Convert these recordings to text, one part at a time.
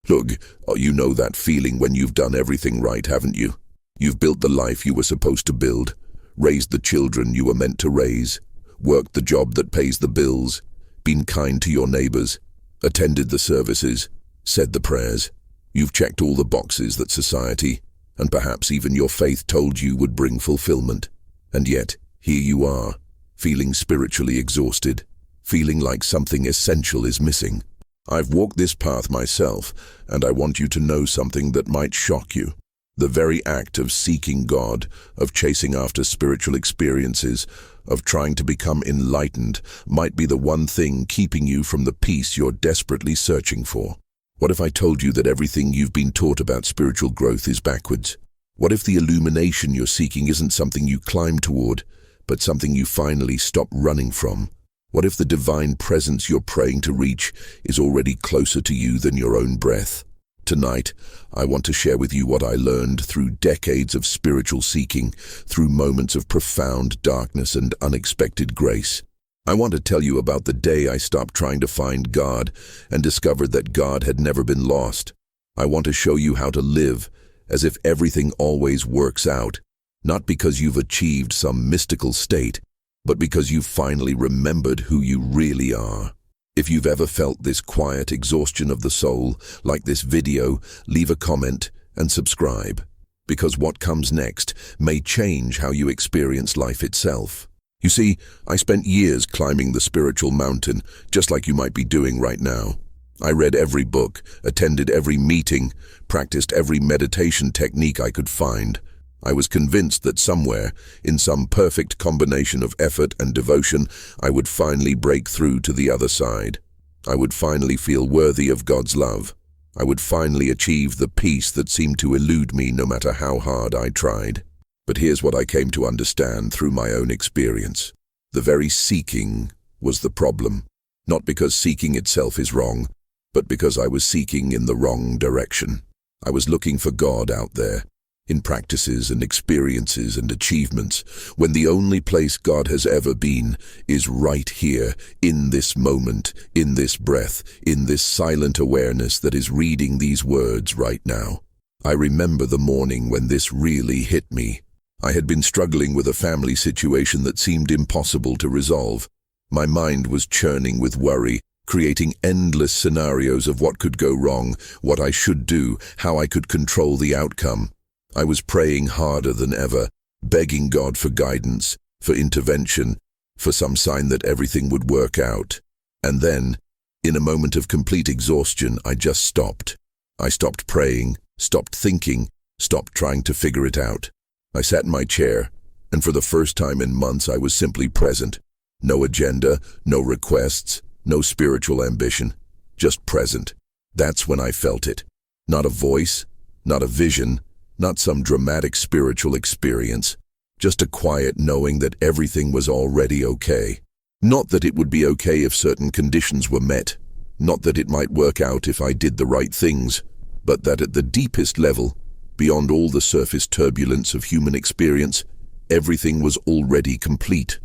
Look, you know that feeling when you've done everything right, haven't you? You've built the life you were supposed to build, raised the children you were meant to raise, worked the job that pays the bills, been kind to your neighbors, attended the services, said the prayers. You've checked all the boxes that society, and perhaps even your faith told you would bring fulfillment. And yet, here you are, feeling spiritually exhausted, feeling like something essential is missing. I've walked this path myself, and I want you to know something that might shock you. The very act of seeking God, of chasing after spiritual experiences, of trying to become enlightened, might be the one thing keeping you from the peace you're desperately searching for. What if I told you that everything you've been taught about spiritual growth is backwards? What if the illumination you're seeking isn't something you climb toward, but something you finally stop running from? What if the divine presence you're praying to reach is already closer to you than your own breath? Tonight, I want to share with you what I learned through decades of spiritual seeking, through moments of profound darkness and unexpected grace. I want to tell you about the day I stopped trying to find God and discovered that God had never been lost. I want to show you how to live as if everything always works out, not because you've achieved some mystical state, but because you've finally remembered who you really are. If you've ever felt this quiet exhaustion of the soul, like this video, leave a comment and subscribe, because what comes next may change how you experience life itself. You see, I spent years climbing the spiritual mountain, just like you might be doing right now. I read every book, attended every meeting, practiced every meditation technique I could find. I was convinced that somewhere, in some perfect combination of effort and devotion, I would finally break through to the other side. I would finally feel worthy of God's love. I would finally achieve the peace that seemed to elude me no matter how hard I tried. But here's what I came to understand through my own experience. The very seeking was the problem. Not because seeking itself is wrong, but because I was seeking in the wrong direction. I was looking for God out there, in practices and experiences and achievements, when the only place God has ever been is right here, in this moment, in this breath, in this silent awareness that is reading these words right now. I remember the morning when this really hit me. I had been struggling with a family situation that seemed impossible to resolve. My mind was churning with worry, creating endless scenarios of what could go wrong, what I should do, how I could control the outcome. I was praying harder than ever, begging God for guidance, for intervention, for some sign that everything would work out. And then, in a moment of complete exhaustion, I just stopped. I stopped praying, stopped thinking, stopped trying to figure it out. I sat in my chair, and for the first time in months I was simply present. No agenda, no requests, no spiritual ambition, just present. That's when I felt it. Not a voice, not a vision, not some dramatic spiritual experience, just a quiet knowing that everything was already okay. Not that it would be okay if certain conditions were met, not that it might work out if I did the right things, but that at the deepest level, beyond all the surface turbulence of human experience, everything was already complete,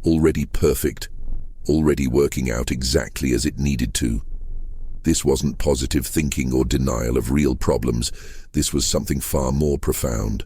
already perfect, already working out exactly as it needed to. This wasn't positive thinking or denial of real problems. This was something far more profound.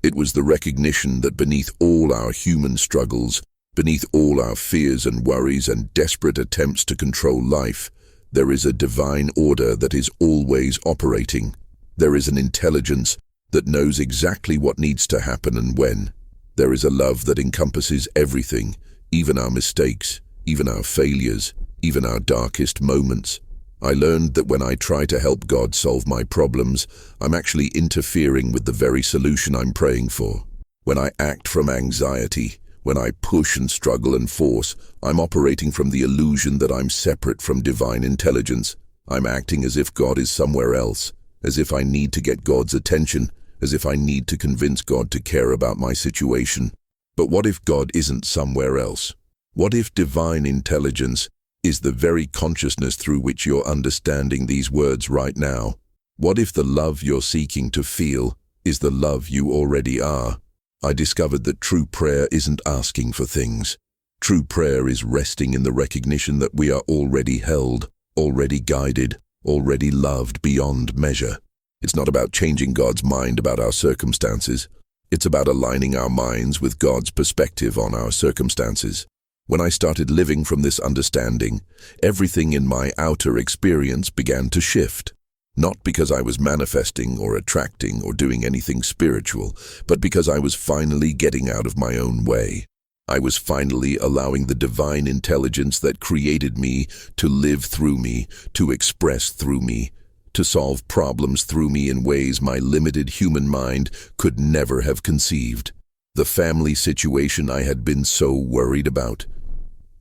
It was the recognition that beneath all our human struggles, beneath all our fears and worries and desperate attempts to control life, there is a divine order that is always operating. There is an intelligence that knows exactly what needs to happen and when. There is a love that encompasses everything, even our mistakes, even our failures, even our darkest moments. I learned that when I try to help God solve my problems, I'm actually interfering with the very solution I'm praying for. When I act from anxiety, when I push and struggle and force, I'm operating from the illusion that I'm separate from divine intelligence. I'm acting as if God is somewhere else, as if I need to get God's attention, as if I need to convince God to care about my situation. But what if God isn't somewhere else? What if divine intelligence is the very consciousness through which you're understanding these words right now? What if the love you're seeking to feel is the love you already are? I discovered that true prayer isn't asking for things. True prayer is resting in the recognition that we are already held, already guided, already loved beyond measure. It's not about changing God's mind about our circumstances. It's about aligning our minds with God's perspective on our circumstances. When I started living from this understanding, everything in my outer experience began to shift. Not because I was manifesting or attracting or doing anything spiritual, but because I was finally getting out of my own way. I was finally allowing the divine intelligence that created me to live through me, to express through me, to solve problems through me in ways my limited human mind could never have conceived. The family situation I had been so worried about,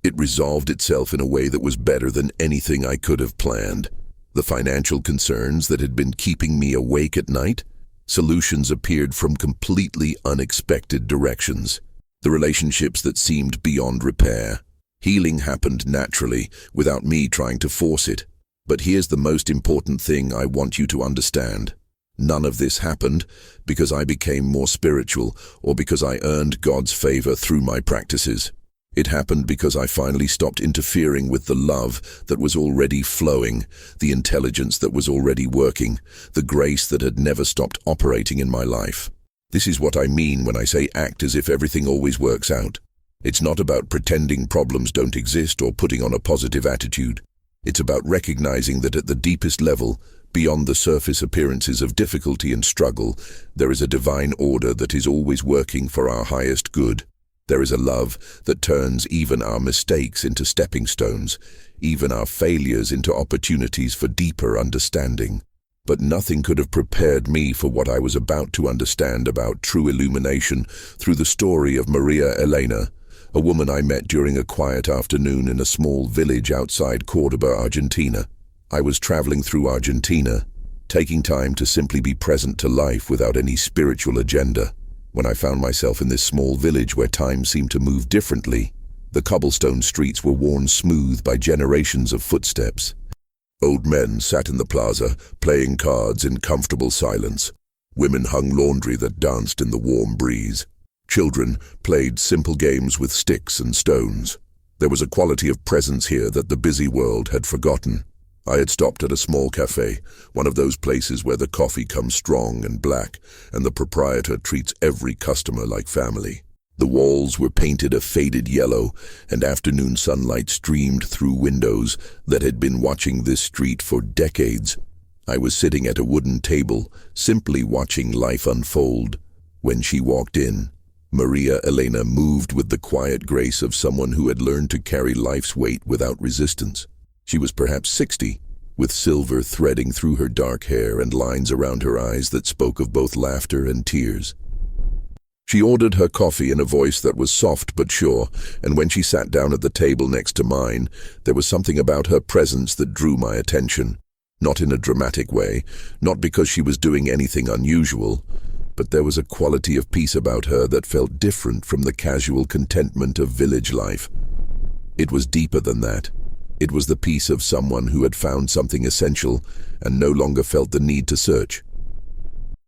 it resolved itself in a way that was better than anything I could have planned. The financial concerns that had been keeping me awake at night, solutions appeared from completely unexpected directions. The relationships that seemed beyond repair, healing happened naturally without me trying to force it. But here's the most important thing I want you to understand. None of this happened because I became more spiritual or because I earned God's favor through my practices. It happened because I finally stopped interfering with the love that was already flowing, the intelligence that was already working, the grace that had never stopped operating in my life. This is what I mean when I say act as if everything always works out. It's not about pretending problems don't exist or putting on a positive attitude. It's about recognizing that at the deepest level, beyond the surface appearances of difficulty and struggle, there is a divine order that is always working for our highest good. There is a love that turns even our mistakes into stepping stones, even our failures into opportunities for deeper understanding. But nothing could have prepared me for what I was about to understand about true illumination through the story of Maria Elena, a woman I met during a quiet afternoon in a small village outside Córdoba, Argentina. I was traveling through Argentina, taking time to simply be present to life without any spiritual agenda. When I found myself in this small village where time seemed to move differently, the cobblestone streets were worn smooth by generations of footsteps. Old men sat in the plaza, playing cards in comfortable silence. Women hung laundry that danced in the warm breeze. Children played simple games with sticks and stones. There was a quality of presence here that the busy world had forgotten. I had stopped at a small cafe, one of those places where the coffee comes strong and black, and the proprietor treats every customer like family. The walls were painted a faded yellow, and afternoon sunlight streamed through windows that had been watching this street for decades. I was sitting at a wooden table, simply watching life unfold, when she walked in. Maria Elena moved with the quiet grace of someone who had learned to carry life's weight without resistance. She was perhaps 60, with silver threading through her dark hair and lines around her eyes that spoke of both laughter and tears. She ordered her coffee in a voice that was soft but sure, and when she sat down at the table next to mine, there was something about her presence that drew my attention. Not in a dramatic way, not because she was doing anything unusual, but there was a quality of peace about her that felt different from the casual contentment of village life. It was deeper than that. It was the peace of someone who had found something essential and no longer felt the need to search.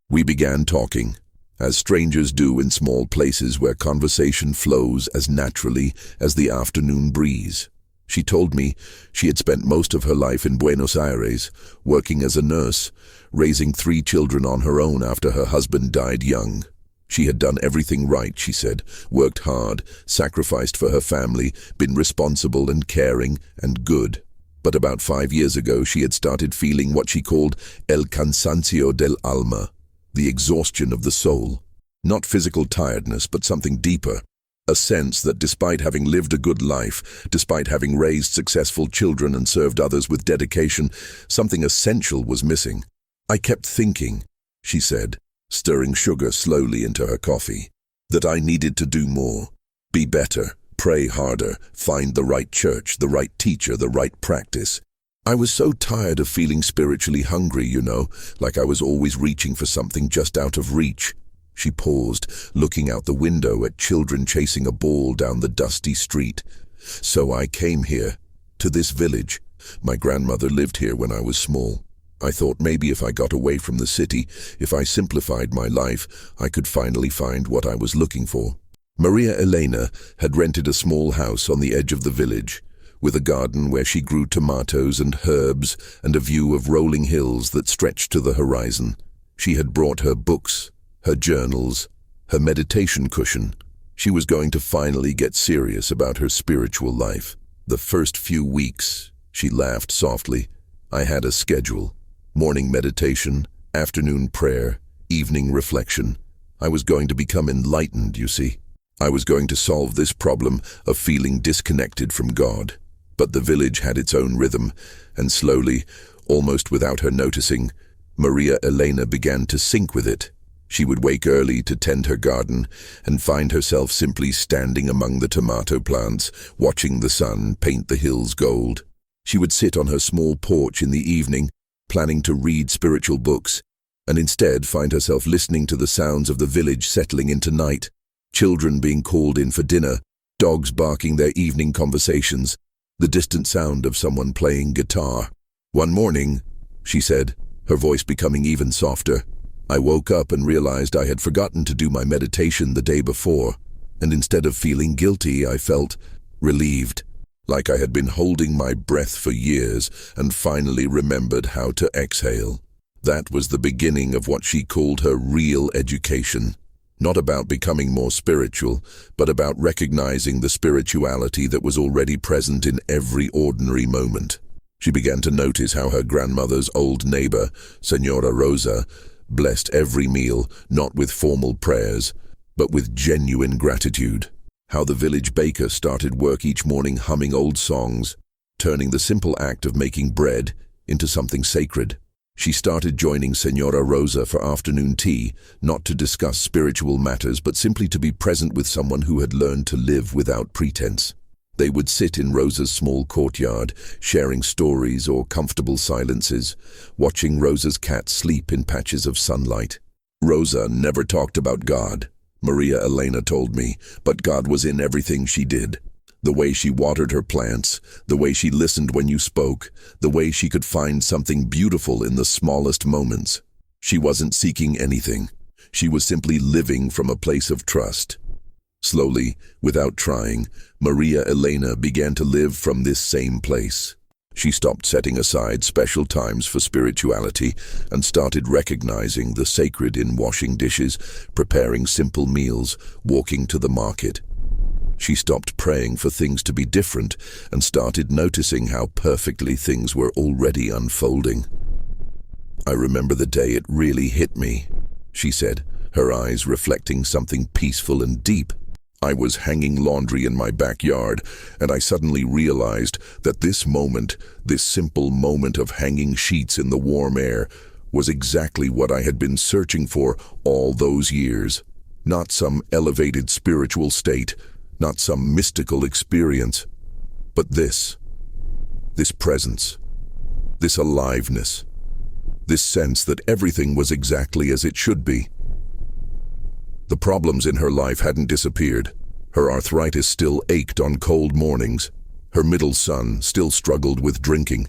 We began talking, as strangers do in small places where conversation flows as naturally as the afternoon breeze. She told me she had spent most of her life in Buenos Aires, working as a nurse, raising 3 children on her own after her husband died young. She had done everything right, she said, worked hard, sacrificed for her family, been responsible and caring and good. But about 5 years ago, she had started feeling what she called el cansancio del alma, the exhaustion of the soul. Not physical tiredness, but something deeper. A sense that despite having lived a good life, despite having raised successful children and served others with dedication, something essential was missing. I kept thinking, she said, stirring sugar slowly into her coffee, that I needed to do more, be better, pray harder, find the right church, the right teacher, the right practice. I was so tired of feeling spiritually hungry, like I was always reaching for something just out of reach. She paused, looking out the window at children chasing a ball down the dusty street. So I came here, to this village. My grandmother lived here when I was small. I thought maybe if I got away from the city, if I simplified my life, I could finally find what I was looking for. Maria Elena had rented a small house on the edge of the village, with a garden where she grew tomatoes and herbs and a view of rolling hills that stretched to the horizon. She had brought her books, her journals, her meditation cushion. She was going to finally get serious about her spiritual life. The first few weeks, she laughed softly, I had a schedule. Morning meditation, afternoon prayer, evening reflection. I was going to become enlightened, you see. I was going to solve this problem of feeling disconnected from God. But the village had its own rhythm, and slowly, almost without her noticing, Maria Elena began to sync with it. She would wake early to tend her garden and find herself simply standing among the tomato plants, watching the sun paint the hills gold. She would sit on her small porch in the evening, planning to read spiritual books, and instead find herself listening to the sounds of the village settling into night. Children being called in for dinner, dogs barking their evening conversations, the distant sound of someone playing guitar. One morning, she said, her voice becoming even softer, I woke up and realized I had forgotten to do my meditation the day before, and instead of feeling guilty, I felt relieved, like I had been holding my breath for years and finally remembered how to exhale. That was the beginning of what she called her real education. Not about becoming more spiritual, but about recognizing the spirituality that was already present in every ordinary moment. She began to notice how her grandmother's old neighbor, Senora Rosa, blessed every meal, not with formal prayers, but with genuine gratitude. How the village baker started work each morning humming old songs, turning the simple act of making bread into something sacred. She started joining Senora Rosa for afternoon tea, not to discuss spiritual matters, but simply to be present with someone who had learned to live without pretense. They would sit in Rosa's small courtyard, sharing stories or comfortable silences, watching Rosa's cat sleep in patches of sunlight. Rosa never talked about God, Maria Elena told me, but God was in everything she did. The way she watered her plants, the way she listened when you spoke, the way she could find something beautiful in the smallest moments. She wasn't seeking anything. She was simply living from a place of trust. Slowly, without trying, Maria Elena began to live from this same place. She stopped setting aside special times for spirituality and started recognizing the sacred in washing dishes, preparing simple meals, walking to the market. She stopped praying for things to be different and started noticing how perfectly things were already unfolding. I remember the day it really hit me, she said, her eyes reflecting something peaceful and deep. I was hanging laundry in my backyard, and I suddenly realized that this moment, this simple moment of hanging sheets in the warm air, was exactly what I had been searching for all those years. Not some elevated spiritual state, not some mystical experience, but this presence, this aliveness, this sense that everything was exactly as it should be. The problems in her life hadn't disappeared. Her arthritis still ached on cold mornings. Her middle son still struggled with drinking.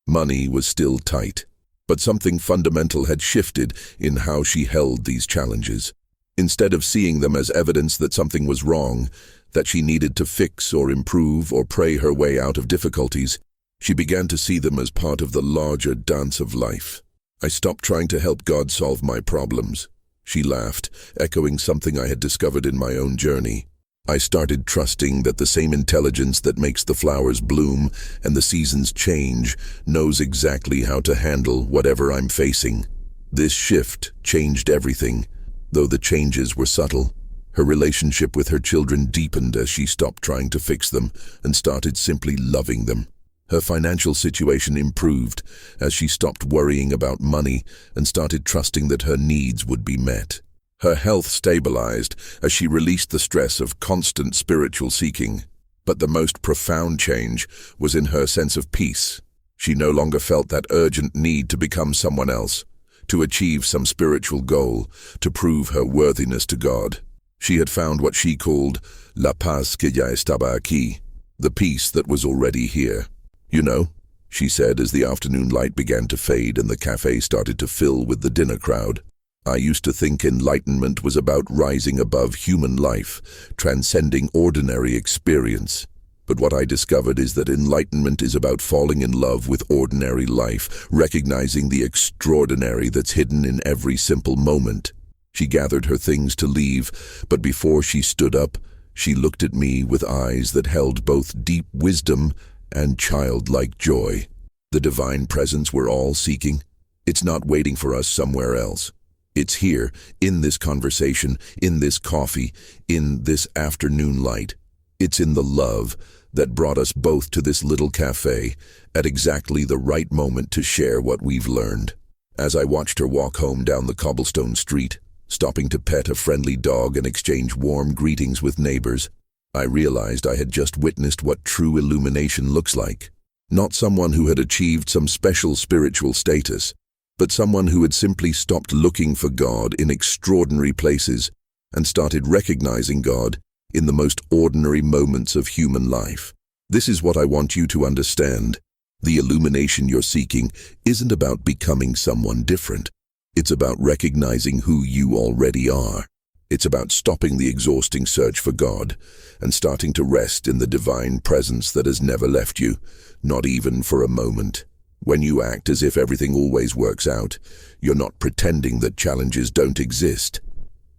Money was still tight. But something fundamental had shifted in how she held these challenges. Instead of seeing them as evidence that something was wrong, that she needed to fix or improve or pray her way out of difficulties, she began to see them as part of the larger dance of life. I stopped trying to help God solve my problems. She laughed, echoing something I had discovered in my own journey. I started trusting that the same intelligence that makes the flowers bloom and the seasons change knows exactly how to handle whatever I'm facing. This shift changed everything, though the changes were subtle. Her relationship with her children deepened as she stopped trying to fix them and started simply loving them. Her financial situation improved as she stopped worrying about money and started trusting that her needs would be met. Her health stabilized as she released the stress of constant spiritual seeking. But the most profound change was in her sense of peace. She no longer felt that urgent need to become someone else, to achieve some spiritual goal, to prove her worthiness to God. She had found what she called la paz que ya estaba aquí, the peace that was already here. You know, she said as the afternoon light began to fade and the cafe started to fill with the dinner crowd, I used to think enlightenment was about rising above human life, transcending ordinary experience. But what I discovered is that enlightenment is about falling in love with ordinary life, recognizing the extraordinary that's hidden in every simple moment. She gathered her things to leave, but before she stood up, she looked at me with eyes that held both deep wisdom and childlike joy. The divine presence we're all seeking, it's not waiting for us somewhere else. It's here, in this conversation, in this coffee, in this afternoon light. It's in the love that brought us both to this little cafe at exactly the right moment to share what we've learned. As I watched her walk home down the cobblestone street, stopping to pet a friendly dog and exchange warm greetings with neighbors, I realized I had just witnessed what true illumination looks like. Not someone who had achieved some special spiritual status, but someone who had simply stopped looking for God in extraordinary places and started recognizing God in the most ordinary moments of human life. This is what I want you to understand. The illumination you're seeking isn't about becoming someone different. It's about recognizing who you already are. It's about stopping the exhausting search for God and starting to rest in the divine presence that has never left you, not even for a moment. When you act as if everything always works out, you're not pretending that challenges don't exist.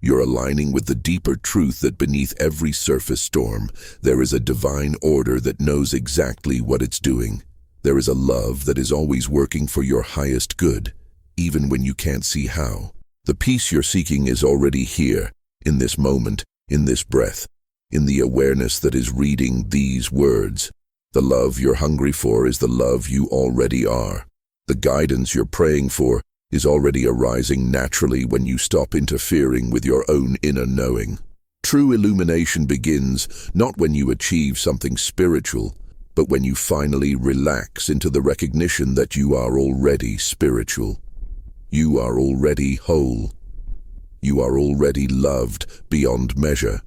You're aligning with the deeper truth that beneath every surface storm, there is a divine order that knows exactly what it's doing. There is a love that is always working for your highest good, even when you can't see how. The peace you're seeking is already here, in this moment, in this breath, in the awareness that is reading these words. The love you're hungry for is the love you already are. The guidance you're praying for is already arising naturally when you stop interfering with your own inner knowing. True illumination begins not when you achieve something spiritual, but when you finally relax into the recognition that you are already spiritual. You are already whole. You are already loved beyond measure.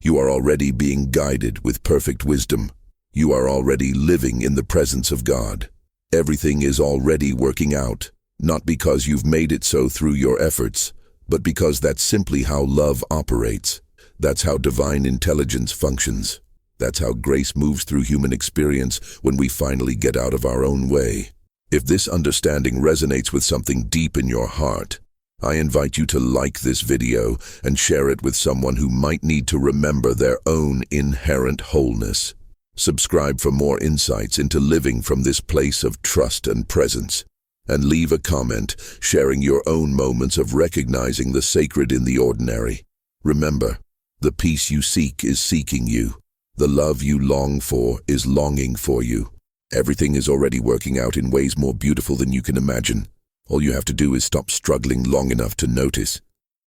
You are already being guided with perfect wisdom. You are already living in the presence of God. Everything is already working out, not because you've made it so through your efforts, but because that's simply how love operates. That's how divine intelligence functions. That's how grace moves through human experience when we finally get out of our own way. If this understanding resonates with something deep in your heart, I invite you to like this video and share it with someone who might need to remember their own inherent wholeness. Subscribe for more insights into living from this place of trust and presence. And leave a comment sharing your own moments of recognizing the sacred in the ordinary. Remember, the peace you seek is seeking you. The love you long for is longing for you. Everything is already working out in ways more beautiful than you can imagine. All you have to do is stop struggling long enough to notice.